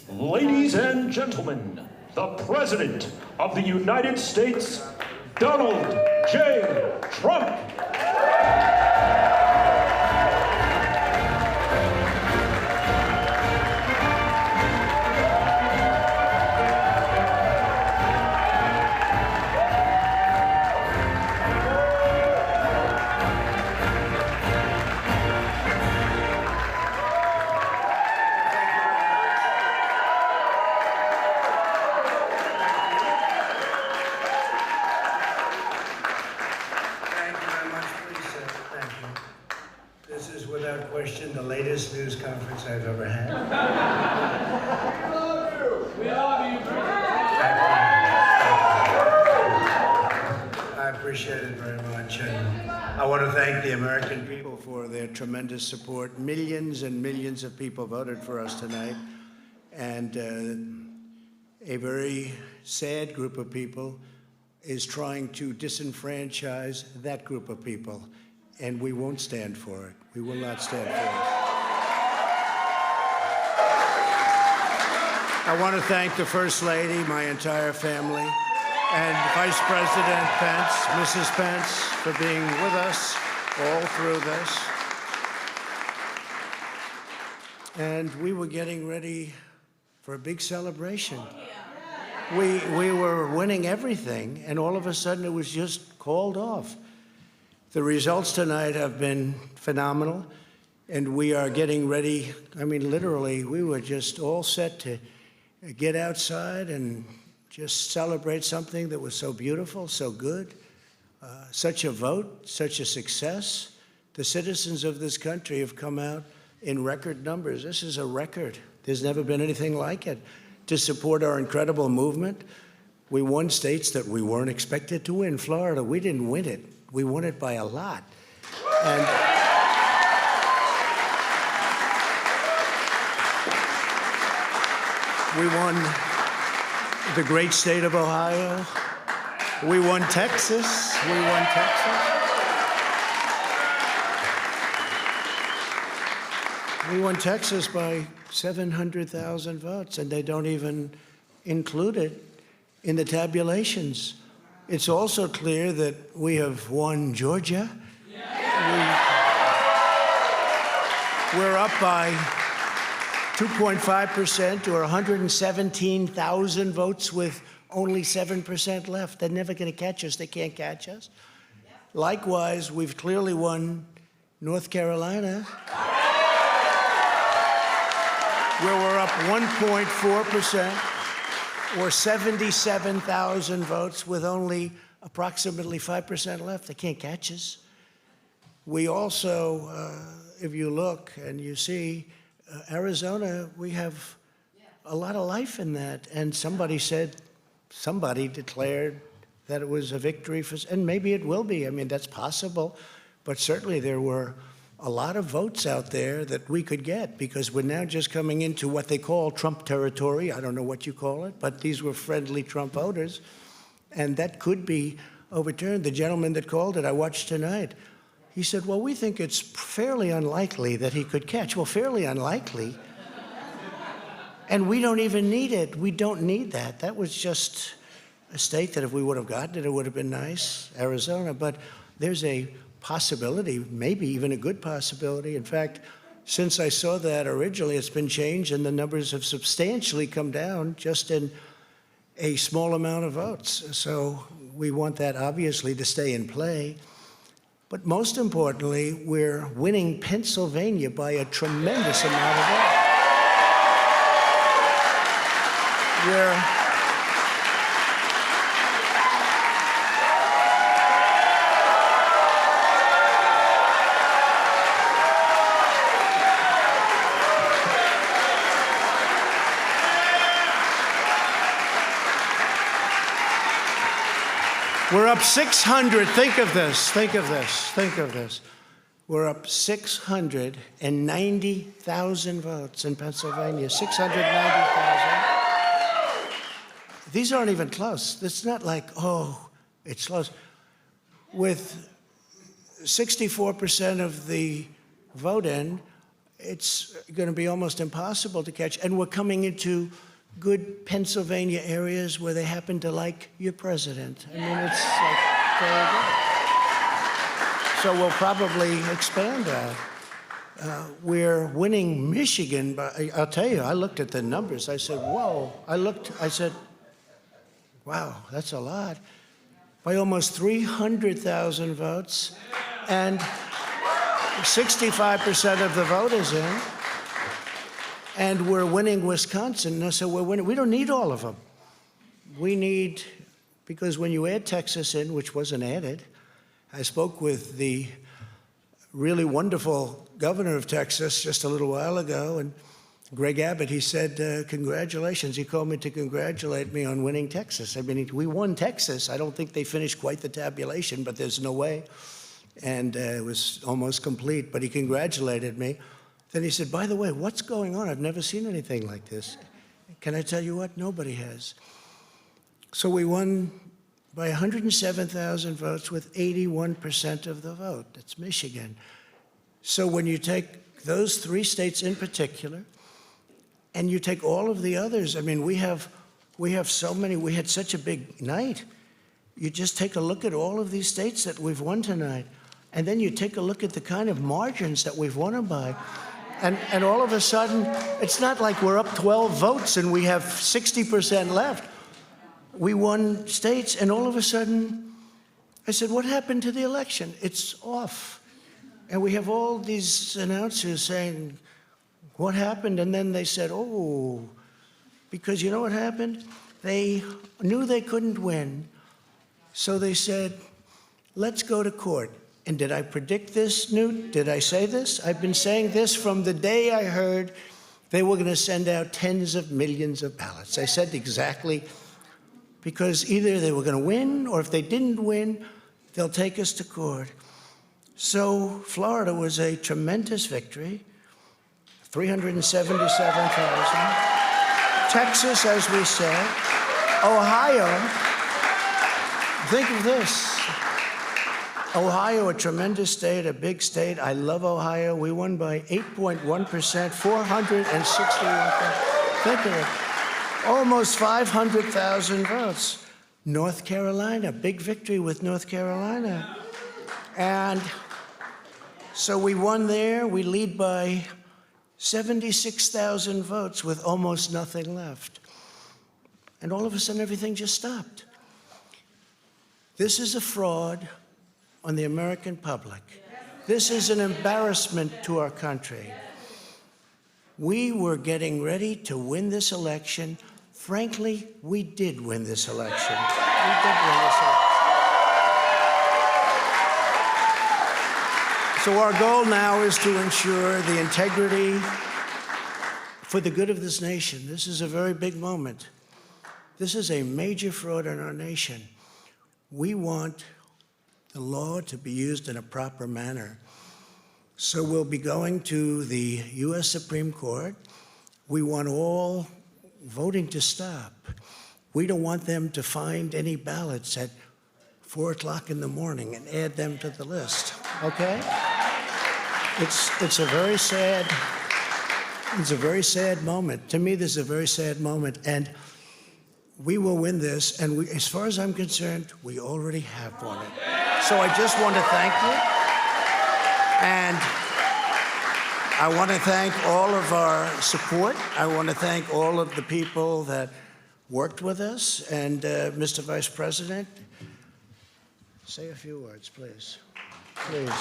Ladies and gentlemen, the President of the United States, Donald J. Trump. Without question, the latest news conference I've ever had. We love you. We love you. I appreciate it very much. And I want to thank the American people for their tremendous support. Millions and millions of people voted for us tonight. And a very sad group of people is trying to disenfranchise that group of people. And we won't stand for it. We will not stand for it. I want to thank the First Lady, my entire family, and Vice President Pence, Mrs. Pence, for being with us all through this. And we were getting ready for a big celebration. We were winning everything, and all of a sudden it was just called off. The results tonight have been phenomenal, and we are getting ready. I mean, literally, we were just all set to get outside and just celebrate something that was so beautiful, so good, such a vote, such a success. The citizens of this country have come out in record numbers. This is a record. There's never been anything like it. To support our incredible movement, we won states that we weren't expected to win. Florida, we didn't win it. We won it by a lot. And we won the great state of Ohio. We won Texas. We won Texas. We won Texas by 700,000 votes, and they don't even include it in the tabulations. It's also clear that we have won Georgia. We're up by 2.5% or 117,000 votes with only 7% left. They're never going to catch us. They can't catch us. Likewise, we've clearly won North Carolina, where we're up 1.4%. or 77,000 votes with only approximately 5% left. They can't catch us. We also, if you look and you see, Arizona, we have a lot of life in that. And somebody declared that it was a victory for, and maybe it will be. I mean, that's possible. But certainly there were a lot of votes out there that we could get, because we're now just coming into what they call Trump territory. I don't know what you call it, but these were friendly Trump voters, and that could be overturned. The gentleman that called it, I watched tonight, he said, well, we think it's fairly unlikely that he could catch. Well, fairly unlikely? And we don't even need it. We don't need that. That was just a state that if we would have gotten it, it would have been nice, Arizona. But there's a possibility, maybe even a good possibility. In fact, since I saw that originally, it's been changed and the numbers have substantially come down just in a small amount of votes. So we want that obviously to stay in play. But most importantly, we're winning Pennsylvania by a tremendous amount of votes. We're up 600. Think of this. Think of this. Think of this. We're up 690,000 votes in Pennsylvania. 690,000. These aren't even close. It's not like, oh, it's close. With 64% of the vote in, it's going to be almost impossible to catch. And we're coming into good Pennsylvania areas where they happen to like your president. I mean, it's like very good. So we'll probably expand that. We're winning Michigan, but I'll tell you, I looked at the numbers. I said, whoa. I said, wow, that's a lot. By almost 300,000 votes, and 65% of the vote is in. And we're winning Wisconsin. So we're winning. We don't need all of them. We need, because when you add Texas in, which wasn't added, I spoke with the really wonderful governor of Texas just a little while ago, and Greg Abbott, he said, congratulations. He called me to congratulate me on winning Texas. I mean, we won Texas. I don't think they finished quite the tabulation, but there's no way. And it was almost complete, but he congratulated me. Then he said, by the way, what's going on? I've never seen anything like this. Can I tell you what? Nobody has. So we won by 107,000 votes with 81% of the vote. That's Michigan. So when you take those three states in particular, and you take all of the others, I mean, we have so many, we had such a big night. You just take a look at all of these states that we've won tonight, and then you take a look at the kind of margins that we've won them by. And all of a sudden, it's not like we're up 12 votes and we have 60% left. We won states, and all of a sudden, I said, what happened to the election? It's off. And we have all these announcers saying, what happened? And then they said, oh, because you know what happened? They knew they couldn't win. So they said, let's go to court. And did I predict this, Newt? Did I say this? I've been saying this from the day I heard they were going to send out tens of millions of ballots. I said exactly, because either they were going to win, or if they didn't win, they'll take us to court. So Florida was a tremendous victory, 377,000. Texas, as we said. Ohio, think of this. Ohio, a tremendous state, a big state. I love Ohio. We won by 8.1%, 461,000. Think of it. Almost 500,000 votes. North Carolina, big victory with North Carolina. And so we won there. We lead by 76,000 votes with almost nothing left. And all of a sudden, everything just stopped. This is a fraud on the American public. This is an embarrassment to our country. We were getting ready to win this election. Frankly, we did win this election. We did win this election. So our goal now is to ensure the integrity for the good of this nation. This is a very big moment. This is a major fraud in our nation. We want the law to be used in a proper manner. So we'll be going to the U.S. Supreme Court. We want all voting to stop. We don't want them to find any ballots at 4 o'clock in the morning and add them to the list, okay? It's a very sad moment. To me, this is a very sad moment, and we will win this, and as far as I'm concerned, we already have won it. So I just want to thank you, and I want to thank all of our support. I want to thank all of the people that worked with us, and Mr. Vice President, say a few words, please. Please.